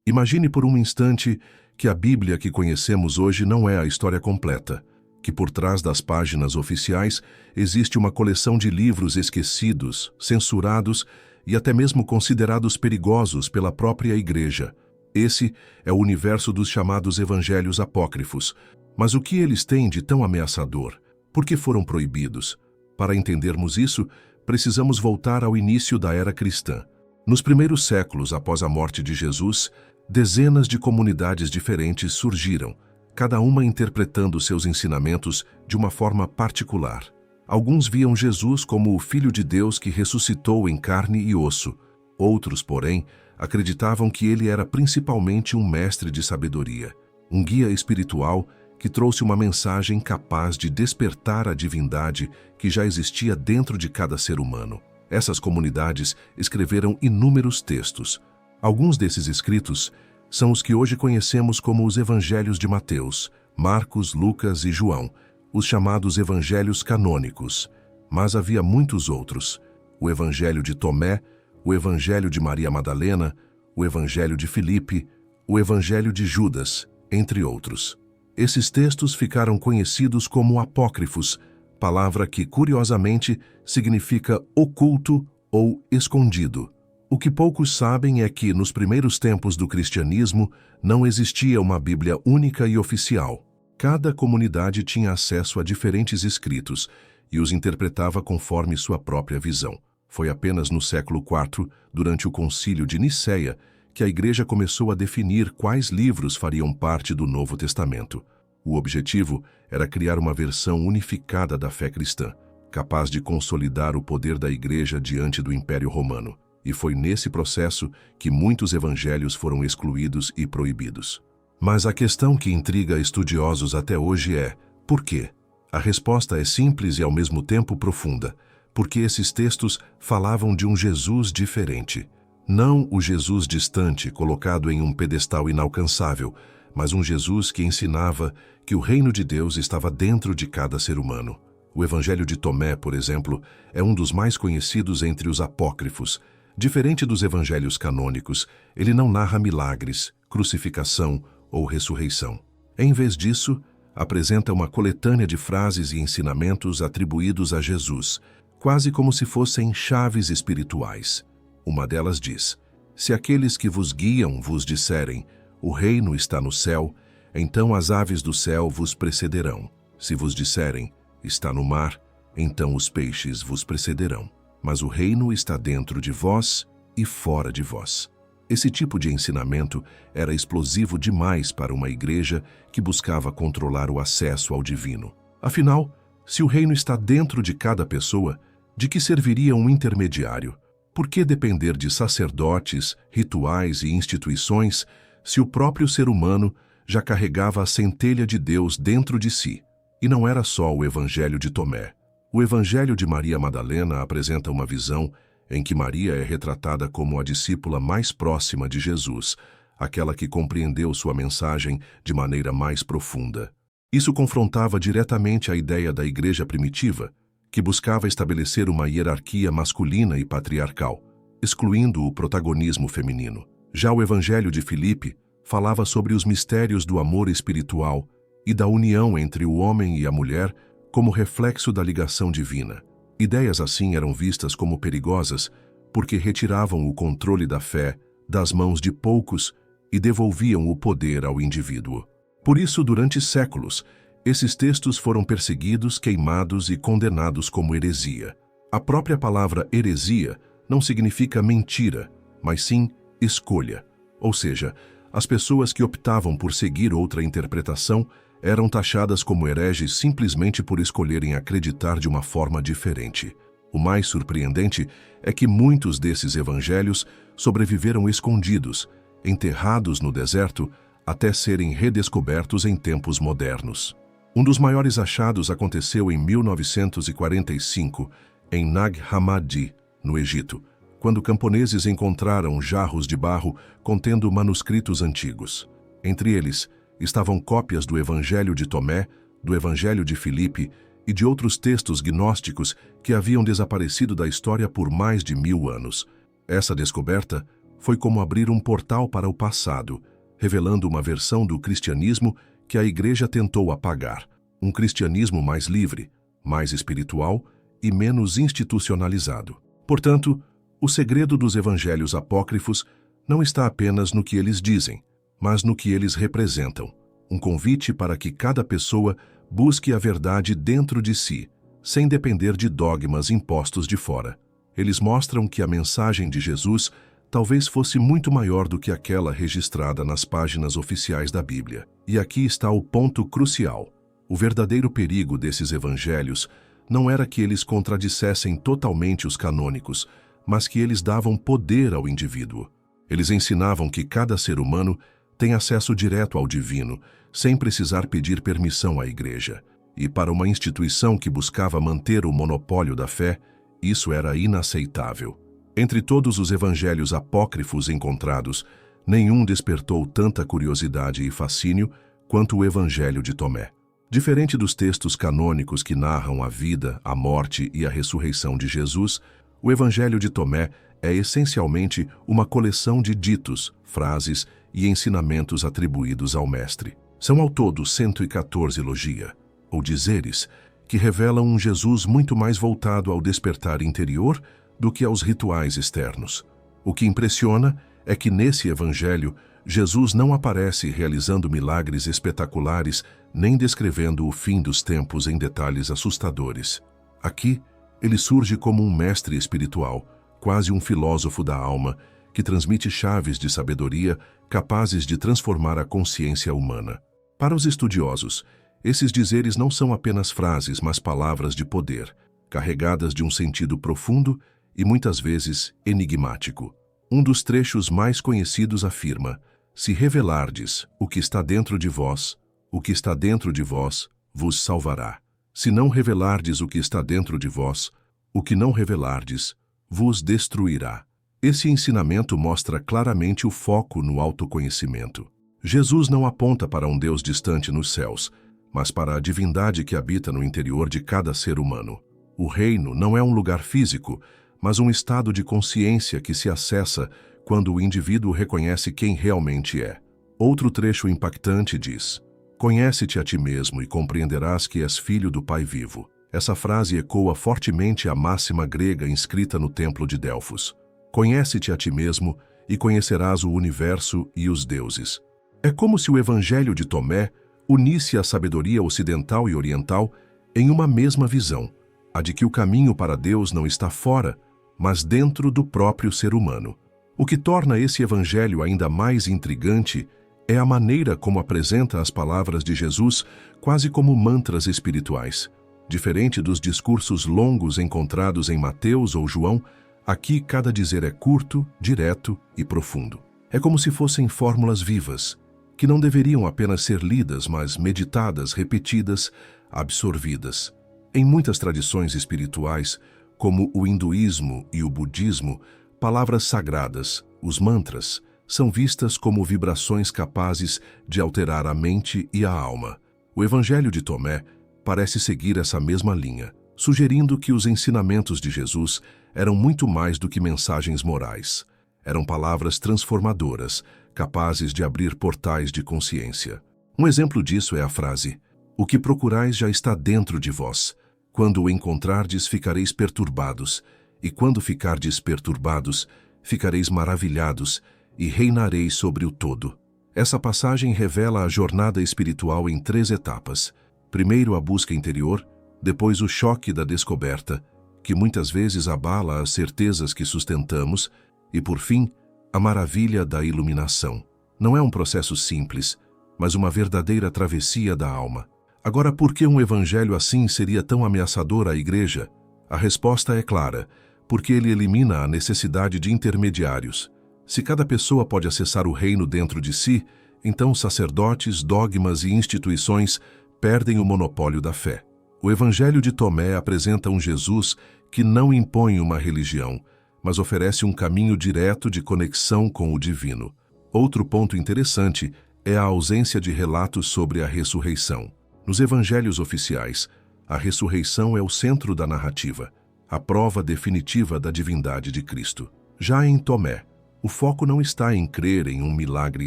Imagine por um instante que a Bíblia que conhecemos hoje não é a história completa, que por trás das páginas oficiais existe uma coleção de livros esquecidos, censurados e até mesmo considerados perigosos pela própria Igreja. Esse é o universo dos chamados evangelhos apócrifos. Mas o que eles têm de tão ameaçador? Por que foram proibidos? Para entendermos isso, precisamos voltar ao início da era cristã. Nos primeiros séculos após a morte de Jesus, dezenas de comunidades diferentes surgiram, cada uma interpretando seus ensinamentos de uma forma particular. Alguns viam Jesus como o Filho de Deus que ressuscitou em carne e osso. Outros, porém, acreditavam que ele era principalmente um mestre de sabedoria, um guia espiritual que trouxe uma mensagem capaz de despertar a divindade que já existia dentro de cada ser humano. Essas comunidades escreveram inúmeros textos. Alguns desses escritos são os que hoje conhecemos como os Evangelhos de Mateus, Marcos, Lucas e João, os chamados Evangelhos canônicos. Mas havia muitos outros: o Evangelho de Tomé, o Evangelho de Maria Madalena, o Evangelho de Filipe, o Evangelho de Judas, entre outros. Esses textos ficaram conhecidos como apócrifos, palavra que, curiosamente, significa oculto ou escondido. O que poucos sabem é que, nos primeiros tempos do cristianismo, não existia uma Bíblia única e oficial. Cada comunidade tinha acesso a diferentes escritos e os interpretava conforme sua própria visão. Foi apenas no século IV, durante o Concílio de Nicéia, que a Igreja começou a definir quais livros fariam parte do Novo Testamento. O objetivo era criar uma versão unificada da fé cristã, capaz de consolidar o poder da Igreja diante do Império Romano. E foi nesse processo que muitos evangelhos foram excluídos e proibidos. Mas a questão que intriga estudiosos até hoje é: por quê? A resposta é simples e ao mesmo tempo profunda, porque esses textos falavam de um Jesus diferente. Não o Jesus distante, colocado em um pedestal inalcançável, mas um Jesus que ensinava que o reino de Deus estava dentro de cada ser humano. O Evangelho de Tomé, por exemplo, é um dos mais conhecidos entre os apócrifos. Diferente dos evangelhos canônicos, ele não narra milagres, crucificação ou ressurreição. Em vez disso, apresenta uma coletânea de frases e ensinamentos atribuídos a Jesus, quase como se fossem chaves espirituais. Uma delas diz: se aqueles que vos guiam vos disserem, o reino está no céu, então as aves do céu vos precederão. Se vos disserem, está no mar, então os peixes vos precederão. Mas o reino está dentro de vós e fora de vós. Esse tipo de ensinamento era explosivo demais para uma igreja que buscava controlar o acesso ao divino. Afinal, se o reino está dentro de cada pessoa, de que serviria um intermediário? Por que depender de sacerdotes, rituais e instituições se o próprio ser humano já carregava a centelha de Deus dentro de si? E não era só o Evangelho de Tomé. O Evangelho de Maria Madalena apresenta uma visão em que Maria é retratada como a discípula mais próxima de Jesus, aquela que compreendeu sua mensagem de maneira mais profunda. Isso confrontava diretamente a ideia da igreja primitiva, que buscava estabelecer uma hierarquia masculina e patriarcal, excluindo o protagonismo feminino. Já o Evangelho de Filipe falava sobre os mistérios do amor espiritual e da união entre o homem e a mulher como reflexo da ligação divina. Ideias assim eram vistas como perigosas porque retiravam o controle da fé das mãos de poucos e devolviam o poder ao indivíduo. Por isso, durante séculos, esses textos foram perseguidos, queimados e condenados como heresia. A própria palavra heresia não significa mentira, mas sim escolha. Ou seja, as pessoas que optavam por seguir outra interpretação eram taxadas como hereges simplesmente por escolherem acreditar de uma forma diferente. O mais surpreendente é que muitos desses evangelhos sobreviveram escondidos, enterrados no deserto, até serem redescobertos em tempos modernos. Um dos maiores achados aconteceu em 1945, em Nag Hammadi, no Egito, quando camponeses encontraram jarros de barro contendo manuscritos antigos. Entre eles, estavam cópias do Evangelho de Tomé, do Evangelho de Filipe e de outros textos gnósticos que haviam desaparecido da história por mais de 1000 anos. Essa descoberta foi como abrir um portal para o passado, revelando uma versão do cristianismo que a Igreja tentou apagar. Um cristianismo mais livre, mais espiritual e menos institucionalizado. Portanto, o segredo dos evangelhos apócrifos não está apenas no que eles dizem, mas no que eles representam. Um convite para que cada pessoa busque a verdade dentro de si, sem depender de dogmas impostos de fora. Eles mostram que a mensagem de Jesus talvez fosse muito maior do que aquela registrada nas páginas oficiais da Bíblia. E aqui está o ponto crucial. O verdadeiro perigo desses evangelhos não era que eles contradissessem totalmente os canônicos, mas que eles davam poder ao indivíduo. Eles ensinavam que cada ser humano tem acesso direto ao divino, sem precisar pedir permissão à Igreja. E para uma instituição que buscava manter o monopólio da fé, isso era inaceitável. Entre todos os evangelhos apócrifos encontrados, nenhum despertou tanta curiosidade e fascínio quanto o Evangelho de Tomé. Diferente dos textos canônicos que narram a vida, a morte e a ressurreição de Jesus, o Evangelho de Tomé é essencialmente uma coleção de ditos, frases e ensinamentos atribuídos ao Mestre. São ao todo 114 logia, ou dizeres, que revelam um Jesus muito mais voltado ao despertar interior do que aos rituais externos. O que impressiona é que nesse Evangelho, Jesus não aparece realizando milagres espetaculares nem descrevendo o fim dos tempos em detalhes assustadores. Aqui, ele surge como um mestre espiritual, quase um filósofo da alma, que transmite chaves de sabedoria capazes de transformar a consciência humana. Para os estudiosos, esses dizeres não são apenas frases, mas palavras de poder, carregadas de um sentido profundo e muitas vezes enigmático. Um dos trechos mais conhecidos afirma: se revelardes o que está dentro de vós, o que está dentro de vós vos salvará. Se não revelardes o que está dentro de vós, o que não revelardes vos destruirá. Esse ensinamento mostra claramente o foco no autoconhecimento. Jesus não aponta para um Deus distante nos céus, mas para a divindade que habita no interior de cada ser humano. O reino não é um lugar físico, mas um estado de consciência que se acessa quando o indivíduo reconhece quem realmente é. Outro trecho impactante diz: conhece-te a ti mesmo e compreenderás que és filho do Pai vivo. Essa frase ecoa fortemente a máxima grega inscrita no templo de Delfos. Conhece-te a ti mesmo e conhecerás o universo e os deuses. É como se o Evangelho de Tomé unisse a sabedoria ocidental e oriental em uma mesma visão, a de que o caminho para Deus não está fora, mas dentro do próprio ser humano. O que torna esse evangelho ainda mais intrigante é a maneira como apresenta as palavras de Jesus quase como mantras espirituais. Diferente dos discursos longos encontrados em Mateus ou João, aqui cada dizer é curto, direto e profundo. É como se fossem fórmulas vivas, que não deveriam apenas ser lidas, mas meditadas, repetidas, absorvidas. Em muitas tradições espirituais, como o hinduísmo e o budismo, palavras sagradas, os mantras, são vistas como vibrações capazes de alterar a mente e a alma. O Evangelho de Tomé parece seguir essa mesma linha, sugerindo que os ensinamentos de Jesus eram muito mais do que mensagens morais. Eram palavras transformadoras, capazes de abrir portais de consciência. Um exemplo disso é a frase: o que procurais já está dentro de vós. Quando o encontrardes, ficareis perturbados, e quando ficardes perturbados, ficareis maravilhados, e reinareis sobre o todo. Essa passagem revela a jornada espiritual em 3 etapas. Primeiro, a busca interior, depois o choque da descoberta, que muitas vezes abala as certezas que sustentamos, e por fim, a maravilha da iluminação. Não é um processo simples, mas uma verdadeira travessia da alma. Agora, por que um evangelho assim seria tão ameaçador à Igreja? A resposta é clara: porque ele elimina a necessidade de intermediários. Se cada pessoa pode acessar o reino dentro de si, então sacerdotes, dogmas e instituições perdem o monopólio da fé. O Evangelho de Tomé apresenta um Jesus que não impõe uma religião, mas oferece um caminho direto de conexão com o divino. Outro ponto interessante é a ausência de relatos sobre a ressurreição. Nos evangelhos oficiais, a ressurreição é o centro da narrativa, a prova definitiva da divindade de Cristo. Já em Tomé, O foco não está em crer em um milagre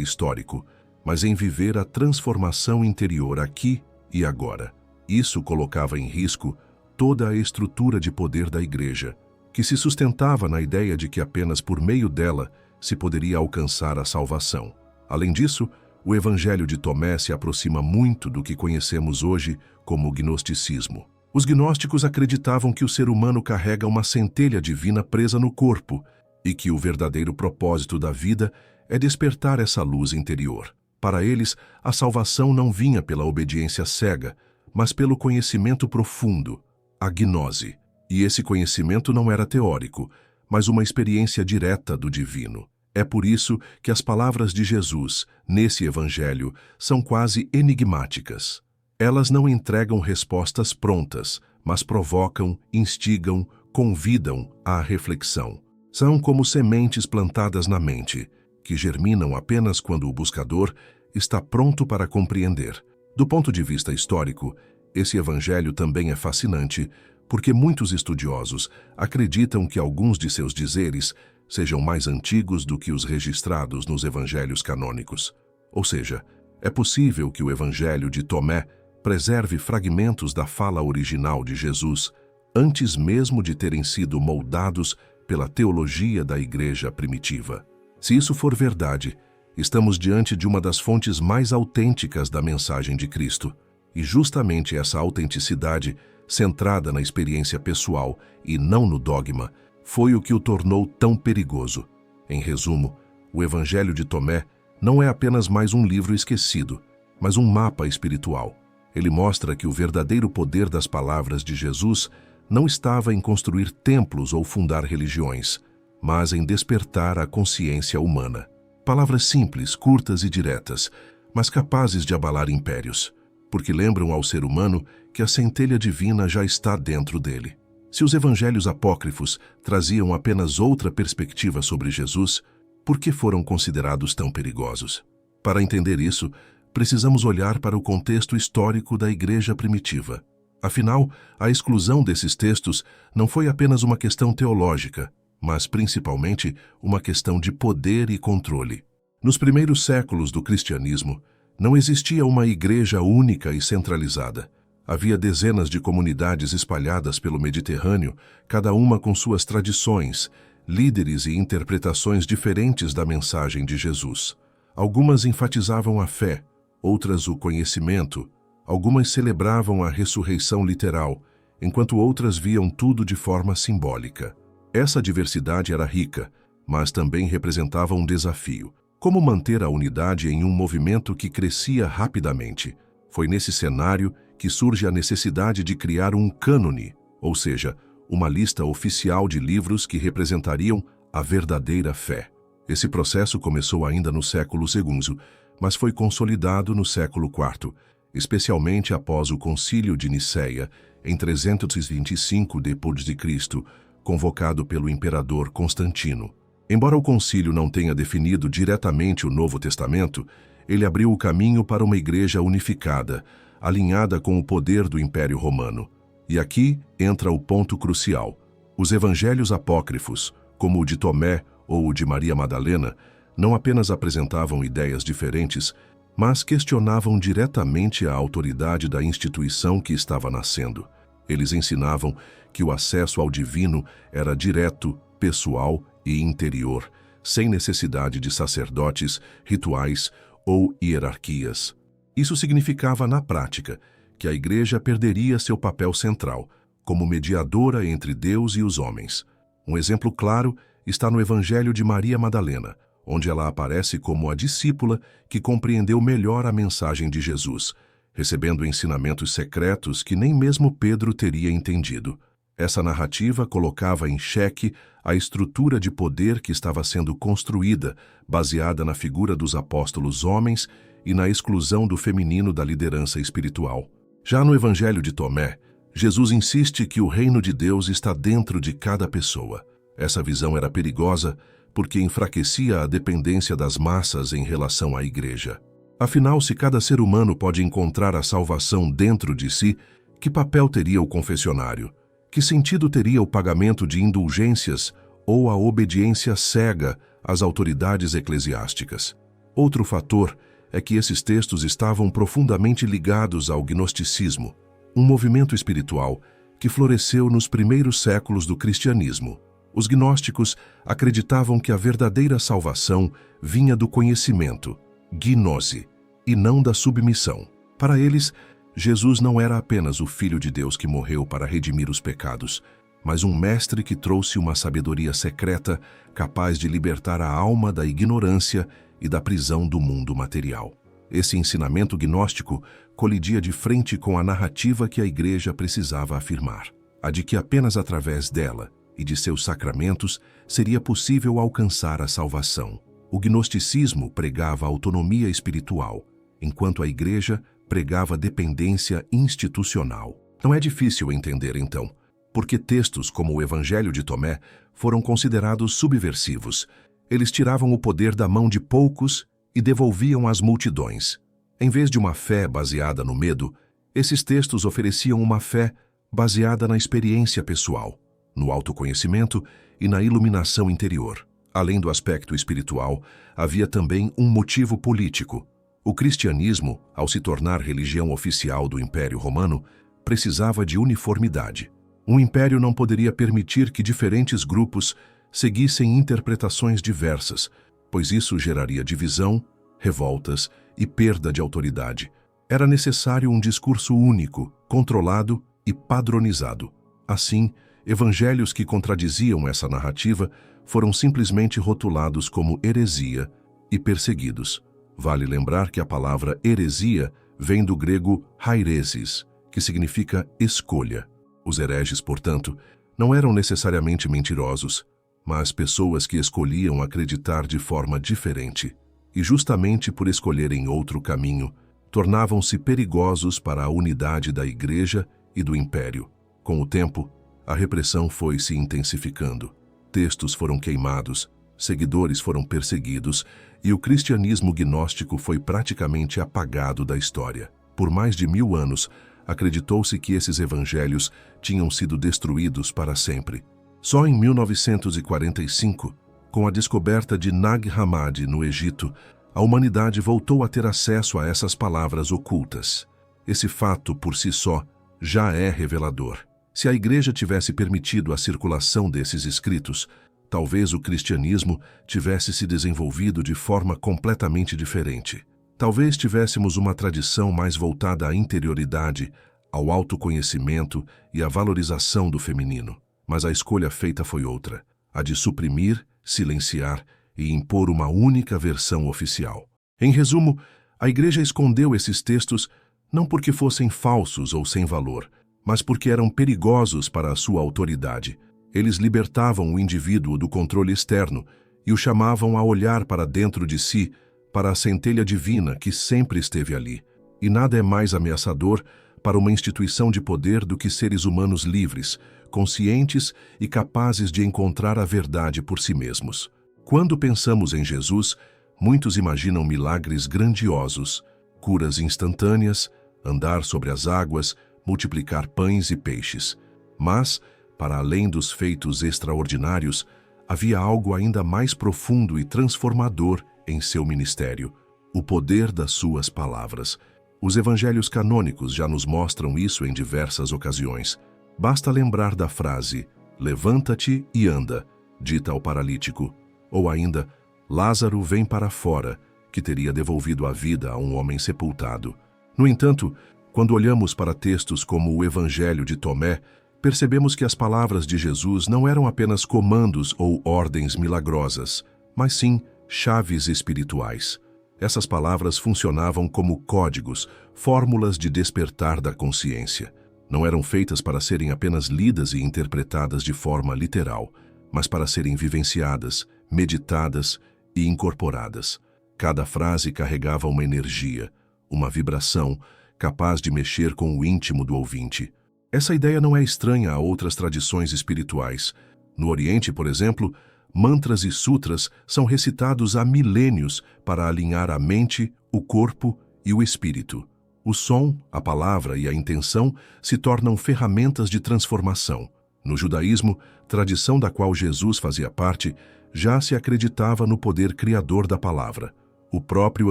histórico, mas em viver a transformação interior aqui e agora. Isso colocava em risco toda a estrutura de poder da Igreja, que se sustentava na ideia de que apenas por meio dela se poderia alcançar a salvação. Além disso, o Evangelho de Tomé se aproxima muito do que conhecemos hoje como gnosticismo. Os gnósticos acreditavam que o ser humano carrega uma centelha divina presa no corpo e que o verdadeiro propósito da vida é despertar essa luz interior. Para eles, a salvação não vinha pela obediência cega, mas pelo conhecimento profundo, a gnose. E esse conhecimento não era teórico, mas uma experiência direta do divino. É por isso que as palavras de Jesus, nesse Evangelho, são quase enigmáticas. Elas não entregam respostas prontas, mas provocam, instigam, convidam à reflexão. São como sementes plantadas na mente, que germinam apenas quando o buscador está pronto para compreender. Do ponto de vista histórico, esse Evangelho também é fascinante, porque muitos estudiosos acreditam que alguns de seus dizeres sejam mais antigos do que os registrados nos evangelhos canônicos. Ou seja, é possível que o Evangelho de Tomé preserve fragmentos da fala original de Jesus antes mesmo de terem sido moldados pela teologia da Igreja primitiva. Se isso for verdade, estamos diante de uma das fontes mais autênticas da mensagem de Cristo. E justamente essa autenticidade, centrada na experiência pessoal e não no dogma, foi o que o tornou tão perigoso. Em resumo, o Evangelho de Tomé não é apenas mais um livro esquecido, mas um mapa espiritual. Ele mostra que o verdadeiro poder das palavras de Jesus não estava em construir templos ou fundar religiões, mas em despertar a consciência humana. Palavras simples, curtas e diretas, mas capazes de abalar impérios, porque lembram ao ser humano que a centelha divina já está dentro dele. Se os evangelhos apócrifos traziam apenas outra perspectiva sobre Jesus, por que foram considerados tão perigosos? Para entender isso, precisamos olhar para o contexto histórico da Igreja primitiva. Afinal, a exclusão desses textos não foi apenas uma questão teológica, mas principalmente uma questão de poder e controle. Nos primeiros séculos do cristianismo, não existia uma igreja única e centralizada. Havia dezenas de comunidades espalhadas pelo Mediterrâneo, cada uma com suas tradições, líderes e interpretações diferentes da mensagem de Jesus. Algumas enfatizavam a fé, outras o conhecimento, algumas celebravam a ressurreição literal, enquanto outras viam tudo de forma simbólica. Essa diversidade era rica, mas também representava um desafio. Como manter a unidade em um movimento que crescia rapidamente? Foi nesse cenário que surge a necessidade de criar um cânone, ou seja, uma lista oficial de livros que representariam a verdadeira fé. Esse processo começou ainda no século II, mas foi consolidado no século IV, especialmente após o Concílio de Nicéia, em 325 d.C., convocado pelo imperador Constantino. Embora o concílio não tenha definido diretamente o Novo Testamento, ele abriu o caminho para uma igreja unificada, alinhada com o poder do Império Romano. E aqui entra o ponto crucial. Os evangelhos apócrifos, como o de Tomé ou o de Maria Madalena, não apenas apresentavam ideias diferentes, mas questionavam diretamente a autoridade da instituição que estava nascendo. Eles ensinavam que o acesso ao divino era direto, pessoal e interior, sem necessidade de sacerdotes, rituais ou hierarquias. Isso significava, na prática, que a Igreja perderia seu papel central, como mediadora entre Deus e os homens. Um exemplo claro está no Evangelho de Maria Madalena, onde ela aparece como a discípula que compreendeu melhor a mensagem de Jesus, recebendo ensinamentos secretos que nem mesmo Pedro teria entendido. Essa narrativa colocava em xeque a estrutura de poder que estava sendo construída, baseada na figura dos apóstolos homens e na exclusão do feminino da liderança espiritual. Já no Evangelho de Tomé, Jesus insiste que o reino de Deus está dentro de cada pessoa. Essa visão era perigosa porque enfraquecia a dependência das massas em relação à Igreja. Afinal, se cada ser humano pode encontrar a salvação dentro de si, que papel teria o confessionário? Que sentido teria o pagamento de indulgências ou a obediência cega as autoridades eclesiásticas. Outro fator é que esses textos estavam profundamente ligados ao gnosticismo, um movimento espiritual que floresceu nos primeiros séculos do cristianismo. Os gnósticos acreditavam que a verdadeira salvação vinha do conhecimento, gnose, e não da submissão. Para eles, Jesus não era apenas o Filho de Deus que morreu para redimir os pecados, mas um mestre que trouxe uma sabedoria secreta capaz de libertar a alma da ignorância e da prisão do mundo material. Esse ensinamento gnóstico colidia de frente com a narrativa que a Igreja precisava afirmar, a de que apenas através dela e de seus sacramentos seria possível alcançar a salvação. O gnosticismo pregava autonomia espiritual, enquanto a Igreja pregava dependência institucional. Não é difícil entender, então, porque textos como o Evangelho de Tomé foram considerados subversivos. Eles tiravam o poder da mão de poucos e devolviam às multidões. Em vez de uma fé baseada no medo, esses textos ofereciam uma fé baseada na experiência pessoal, no autoconhecimento e na iluminação interior. Além do aspecto espiritual, havia também um motivo político. O cristianismo, ao se tornar religião oficial do Império Romano, precisava de uniformidade. Um império não poderia permitir que diferentes grupos seguissem interpretações diversas, pois isso geraria divisão, revoltas e perda de autoridade. Era necessário um discurso único, controlado e padronizado. Assim, evangelhos que contradiziam essa narrativa foram simplesmente rotulados como heresia e perseguidos. Vale lembrar que a palavra heresia vem do grego hairesis, que significa escolha. Os hereges, portanto, não eram necessariamente mentirosos, mas pessoas que escolhiam acreditar de forma diferente. E justamente por escolherem outro caminho, tornavam-se perigosos para a unidade da Igreja e do Império. Com o tempo, a repressão foi se intensificando. Textos foram queimados, seguidores foram perseguidos e o cristianismo gnóstico foi praticamente apagado da história. Por mais de 1000 anos, acreditou-se que esses evangelhos tinham sido destruídos para sempre. Só em 1945, com a descoberta de Nag Hammadi no Egito, a humanidade voltou a ter acesso a essas palavras ocultas. Esse fato, por si só, já é revelador. Se a Igreja tivesse permitido a circulação desses escritos, talvez o cristianismo tivesse se desenvolvido de forma completamente diferente. Talvez tivéssemos uma tradição mais voltada à interioridade, ao autoconhecimento e à valorização do feminino. Mas a escolha feita foi outra, a de suprimir, silenciar e impor uma única versão oficial. Em resumo, a Igreja escondeu esses textos não porque fossem falsos ou sem valor, mas porque eram perigosos para a sua autoridade. Eles libertavam o indivíduo do controle externo e o chamavam a olhar para dentro de si, para a centelha divina que sempre esteve ali. E nada é mais ameaçador para uma instituição de poder do que seres humanos livres, conscientes e capazes de encontrar a verdade por si mesmos. Quando pensamos em Jesus, muitos imaginam milagres grandiosos, curas instantâneas, andar sobre as águas, multiplicar pães e peixes. Mas, para além dos feitos extraordinários, havia algo ainda mais profundo e transformador em seu ministério: o poder das suas palavras. Os evangelhos canônicos já nos mostram isso em diversas ocasiões. Basta lembrar da frase, levanta-te e anda, dita ao paralítico, ou ainda, Lázaro vem para fora, que teria devolvido a vida a um homem sepultado. No entanto, quando olhamos para textos como o Evangelho de Tomé, percebemos que as palavras de Jesus não eram apenas comandos ou ordens milagrosas, mas sim chaves espirituais. Essas palavras funcionavam como códigos, fórmulas de despertar da consciência. Não eram feitas para serem apenas lidas e interpretadas de forma literal, mas para serem vivenciadas, meditadas e incorporadas. Cada frase carregava uma energia, uma vibração, capaz de mexer com o íntimo do ouvinte. Essa ideia não é estranha a outras tradições espirituais. No Oriente, por exemplo, mantras e sutras são recitados há milênios para alinhar a mente, o corpo e o espírito. O som, a palavra e a intenção se tornam ferramentas de transformação. No judaísmo, tradição da qual Jesus fazia parte, já se acreditava no poder criador da palavra. O próprio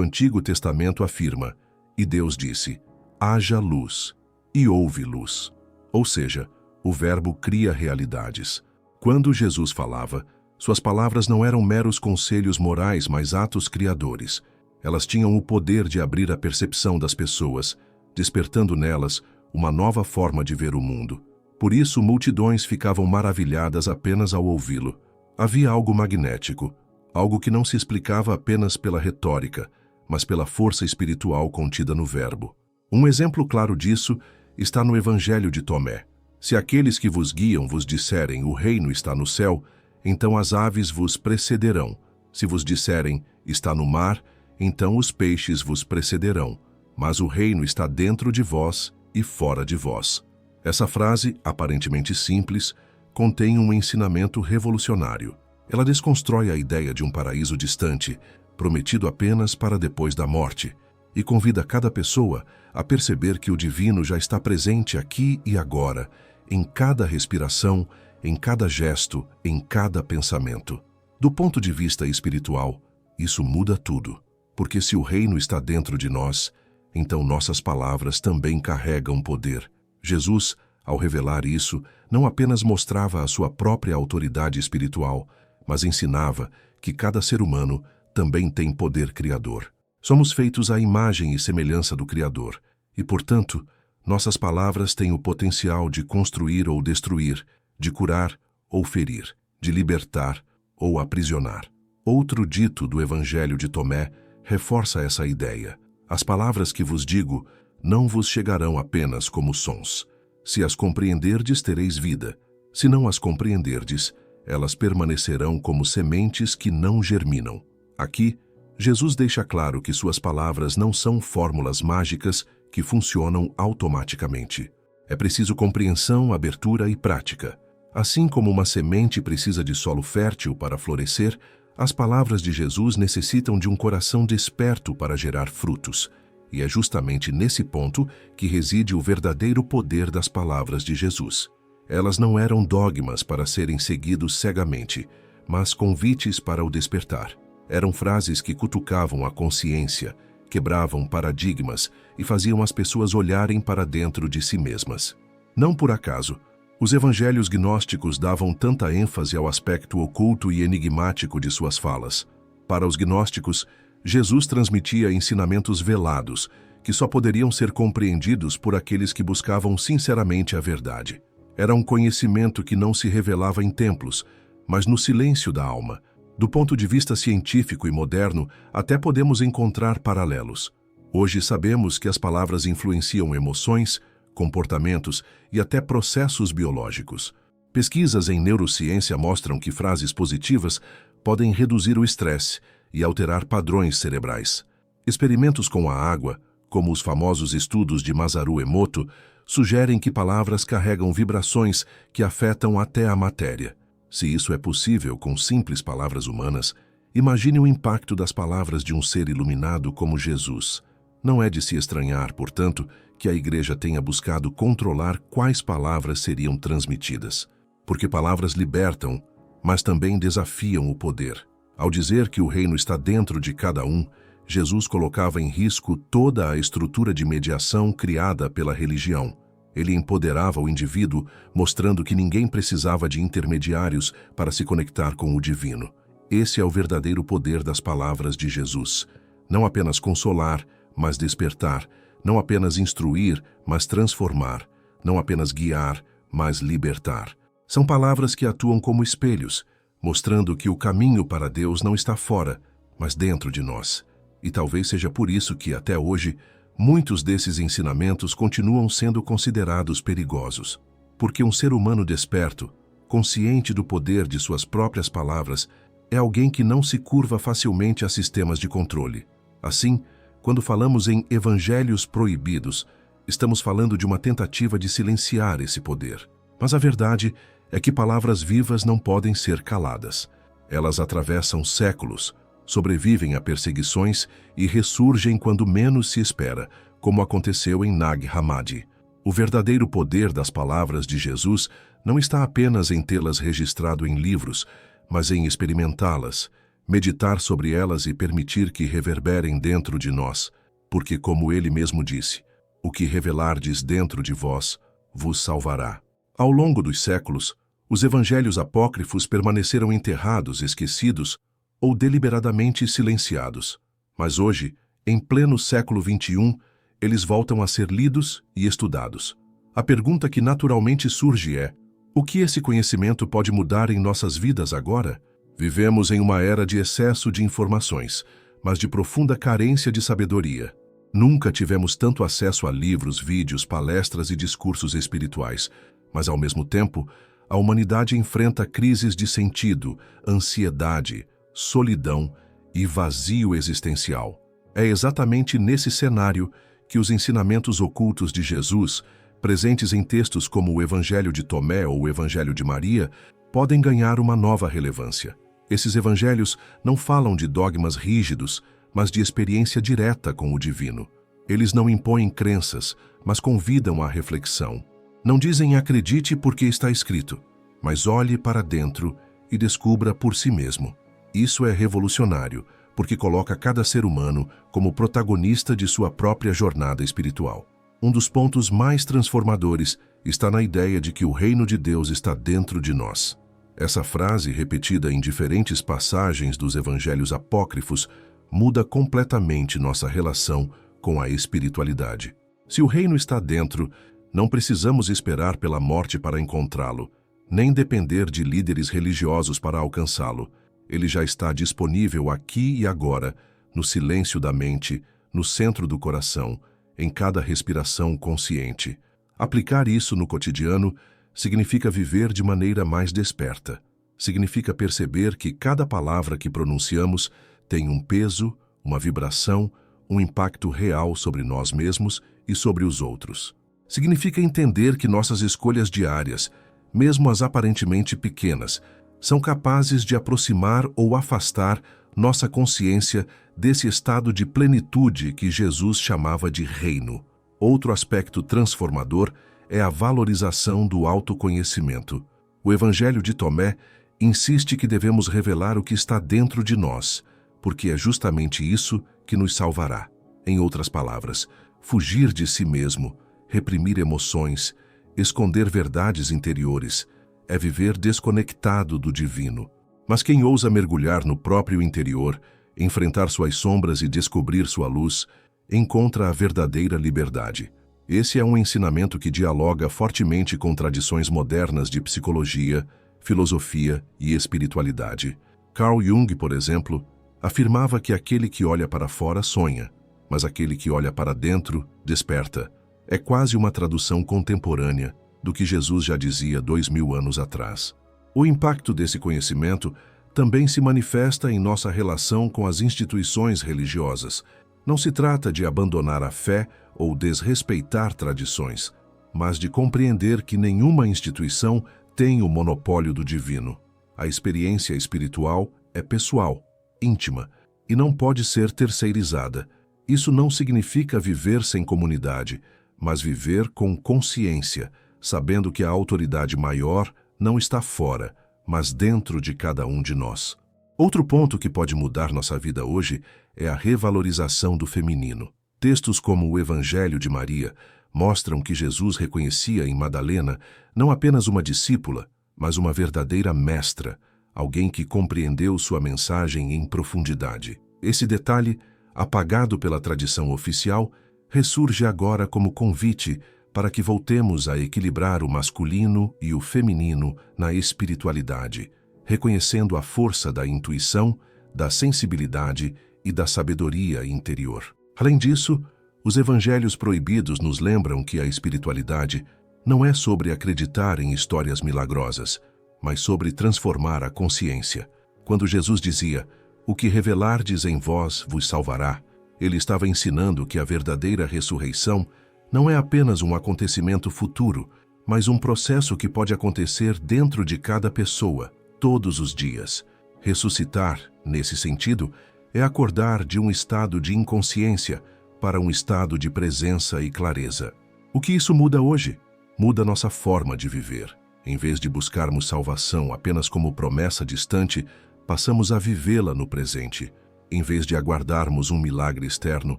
Antigo Testamento afirma: "E Deus disse: haja luz, e houve luz." Ou seja, o Verbo cria realidades. Quando Jesus falava, suas palavras não eram meros conselhos morais, mas atos criadores. Elas tinham o poder de abrir a percepção das pessoas, despertando nelas uma nova forma de ver o mundo. Por isso, multidões ficavam maravilhadas apenas ao ouvi-lo. Havia algo magnético, algo que não se explicava apenas pela retórica, mas pela força espiritual contida no Verbo. Um exemplo claro disso está no Evangelho de Tomé. Se aqueles que vos guiam vos disserem: o reino está no céu, então as aves vos precederão. Se vos disserem: está no mar, então os peixes vos precederão. Mas o reino está dentro de vós e fora de vós. Essa frase, aparentemente simples, contém um ensinamento revolucionário. Ela desconstrói a ideia de um paraíso distante, prometido apenas para depois da morte, e convida cada pessoa a perceber que o divino já está presente aqui e agora, em cada respiração, em cada gesto, em cada pensamento. Do ponto de vista espiritual, isso muda tudo, porque se o reino está dentro de nós, então nossas palavras também carregam poder. Jesus, ao revelar isso, não apenas mostrava a sua própria autoridade espiritual, mas ensinava que cada ser humano também tem poder criador. Somos feitos à imagem e semelhança do Criador, e, portanto, nossas palavras têm o potencial de construir ou destruir, de curar ou ferir, de libertar ou aprisionar. Outro dito do Evangelho de Tomé reforça essa ideia: as palavras que vos digo não vos chegarão apenas como sons. Se as compreenderdes, tereis vida. Se não as compreenderdes, elas permanecerão como sementes que não germinam. Aqui, Jesus deixa claro que suas palavras não são fórmulas mágicas que funcionam automaticamente. É preciso compreensão, abertura e prática. Assim como uma semente precisa de solo fértil para florescer, as palavras de Jesus necessitam de um coração desperto para gerar frutos. E é justamente nesse ponto que reside o verdadeiro poder das palavras de Jesus. Elas não eram dogmas para serem seguidos cegamente, mas convites para o despertar. Eram frases que cutucavam a consciência, quebravam paradigmas e faziam as pessoas olharem para dentro de si mesmas. Não por acaso, os evangelhos gnósticos davam tanta ênfase ao aspecto oculto e enigmático de suas falas. Para os gnósticos, Jesus transmitia ensinamentos velados, que só poderiam ser compreendidos por aqueles que buscavam sinceramente a verdade. Era um conhecimento que não se revelava em templos, mas no silêncio da alma. Do ponto de vista científico e moderno, até podemos encontrar paralelos. Hoje sabemos que as palavras influenciam emoções, comportamentos e até processos biológicos. Pesquisas em neurociência mostram que frases positivas podem reduzir o estresse e alterar padrões cerebrais. Experimentos com a água, como os famosos estudos de Masaru Emoto, sugerem que palavras carregam vibrações que afetam até a matéria. Se isso é possível com simples palavras humanas, imagine o impacto das palavras de um ser iluminado como Jesus. Não é de se estranhar, portanto, que a Igreja tenha buscado controlar quais palavras seriam transmitidas. Porque palavras libertam, mas também desafiam o poder. Ao dizer que o reino está dentro de cada um, Jesus colocava em risco toda a estrutura de mediação criada pela religião. Ele empoderava o indivíduo, mostrando que ninguém precisava de intermediários para se conectar com o divino. Esse é o verdadeiro poder das palavras de Jesus. Não apenas consolar, mas despertar. Não apenas instruir, mas transformar. Não apenas guiar, mas libertar. São palavras que atuam como espelhos, mostrando que o caminho para Deus não está fora, mas dentro de nós. E talvez seja por isso que, até hoje, muitos desses ensinamentos continuam sendo considerados perigosos. Porque um ser humano desperto, consciente do poder de suas próprias palavras, é alguém que não se curva facilmente a sistemas de controle. Assim, quando falamos em evangelhos proibidos, estamos falando de uma tentativa de silenciar esse poder. Mas a verdade é que palavras vivas não podem ser caladas. Elas atravessam séculos, sobrevivem a perseguições e ressurgem quando menos se espera, como aconteceu em Nag Hammadi. O verdadeiro poder das palavras de Jesus não está apenas em tê-las registrado em livros, mas em experimentá-las, meditar sobre elas e permitir que reverberem dentro de nós, porque, como ele mesmo disse, o que revelardes dentro de vós vos salvará. Ao longo dos séculos, os evangelhos apócrifos permaneceram enterrados, esquecidos ou deliberadamente silenciados. Mas hoje, em pleno século XXI, eles voltam a ser lidos e estudados. A pergunta que naturalmente surge é: o que esse conhecimento pode mudar em nossas vidas agora? Vivemos em uma era de excesso de informações, mas de profunda carência de sabedoria. Nunca tivemos tanto acesso a livros, vídeos, palestras e discursos espirituais, mas, ao mesmo tempo, a humanidade enfrenta crises de sentido, ansiedade, solidão e vazio existencial. É exatamente nesse cenário que os ensinamentos ocultos de Jesus, presentes em textos como o Evangelho de Tomé ou o Evangelho de Maria, podem ganhar uma nova relevância. Esses evangelhos não falam de dogmas rígidos, mas de experiência direta com o divino. Eles não impõem crenças, mas convidam à reflexão. Não dizem acredite porque está escrito, mas olhe para dentro e descubra por si mesmo. Isso é revolucionário, porque coloca cada ser humano como protagonista de sua própria jornada espiritual. Um dos pontos mais transformadores está na ideia de que o reino de Deus está dentro de nós. Essa frase, repetida em diferentes passagens dos evangelhos apócrifos, muda completamente nossa relação com a espiritualidade. Se o reino está dentro, não precisamos esperar pela morte para encontrá-lo, nem depender de líderes religiosos para alcançá-lo. Ele já está disponível aqui e agora, no silêncio da mente, no centro do coração, em cada respiração consciente. Aplicar isso no cotidiano significa viver de maneira mais desperta. Significa perceber que cada palavra que pronunciamos tem um peso, uma vibração, um impacto real sobre nós mesmos e sobre os outros. Significa entender que nossas escolhas diárias, mesmo as aparentemente pequenas, são capazes de aproximar ou afastar nossa consciência desse estado de plenitude que Jesus chamava de reino. Outro aspecto transformador é a valorização do autoconhecimento. O Evangelho de Tomé insiste que devemos revelar o que está dentro de nós, porque é justamente isso que nos salvará. Em outras palavras, fugir de si mesmo, reprimir emoções, esconder verdades interiores, é viver desconectado do divino. Mas quem ousa mergulhar no próprio interior, enfrentar suas sombras e descobrir sua luz, encontra a verdadeira liberdade. Esse é um ensinamento que dialoga fortemente com tradições modernas de psicologia, filosofia e espiritualidade. Carl Jung, por exemplo, afirmava que aquele que olha para fora sonha, mas aquele que olha para dentro desperta. É quase uma tradução contemporânea do que Jesus já dizia 2000 anos atrás. O impacto desse conhecimento também se manifesta em nossa relação com as instituições religiosas. Não se trata de abandonar a fé ou desrespeitar tradições, mas de compreender que nenhuma instituição tem o monopólio do divino. A experiência espiritual é pessoal, íntima, e não pode ser terceirizada. Isso não significa viver sem comunidade, mas viver com consciência, sabendo que a autoridade maior não está fora, mas dentro de cada um de nós. Outro ponto que pode mudar nossa vida hoje é a revalorização do feminino. Textos como o Evangelho de Maria mostram que Jesus reconhecia em Madalena não apenas uma discípula, mas uma verdadeira mestra, alguém que compreendeu sua mensagem em profundidade. Esse detalhe, apagado pela tradição oficial, ressurge agora como convite para que voltemos a equilibrar o masculino e o feminino na espiritualidade, reconhecendo a força da intuição, da sensibilidade e da sabedoria interior. Além disso, os evangelhos proibidos nos lembram que a espiritualidade não é sobre acreditar em histórias milagrosas, mas sobre transformar a consciência. Quando Jesus dizia, "O que revelardes em vós vos salvará", ele estava ensinando que a verdadeira ressurreição não é apenas um acontecimento futuro, mas um processo que pode acontecer dentro de cada pessoa, todos os dias. Ressuscitar, nesse sentido, é acordar de um estado de inconsciência para um estado de presença e clareza. O que isso muda hoje? Muda nossa forma de viver. Em vez de buscarmos salvação apenas como promessa distante, passamos a vivê-la no presente. Em vez de aguardarmos um milagre externo,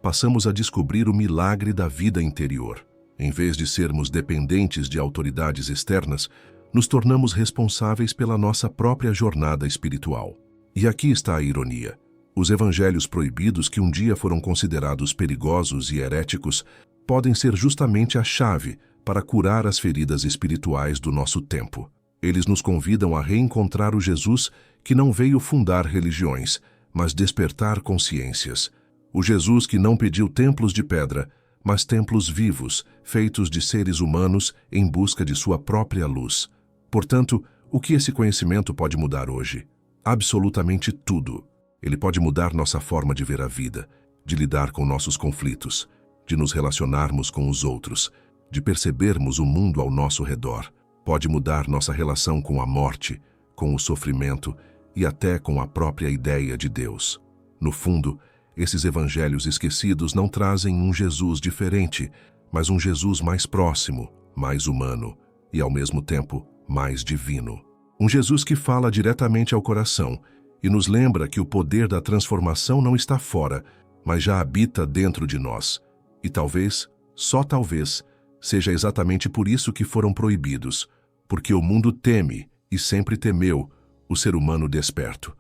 passamos a descobrir o milagre da vida interior. Em vez de sermos dependentes de autoridades externas, nos tornamos responsáveis pela nossa própria jornada espiritual. E aqui está a ironia. Os evangelhos proibidos, que um dia foram considerados perigosos e heréticos, podem ser justamente a chave para curar as feridas espirituais do nosso tempo. Eles nos convidam a reencontrar o Jesus que não veio fundar religiões, mas despertar consciências. O Jesus que não pediu templos de pedra, mas templos vivos, feitos de seres humanos em busca de sua própria luz. Portanto, o que esse conhecimento pode mudar hoje? Absolutamente tudo. Ele pode mudar nossa forma de ver a vida, de lidar com nossos conflitos, de nos relacionarmos com os outros, de percebermos o mundo ao nosso redor. Pode mudar nossa relação com a morte, com o sofrimento e até com a própria ideia de Deus. No fundo, esses evangelhos esquecidos não trazem um Jesus diferente, mas um Jesus mais próximo, mais humano e, ao mesmo tempo, mais divino. Um Jesus que fala diretamente ao coração e nos lembra que o poder da transformação não está fora, mas já habita dentro de nós. E talvez, só talvez, seja exatamente por isso que foram proibidos, porque o mundo teme, e sempre temeu, o ser humano desperto.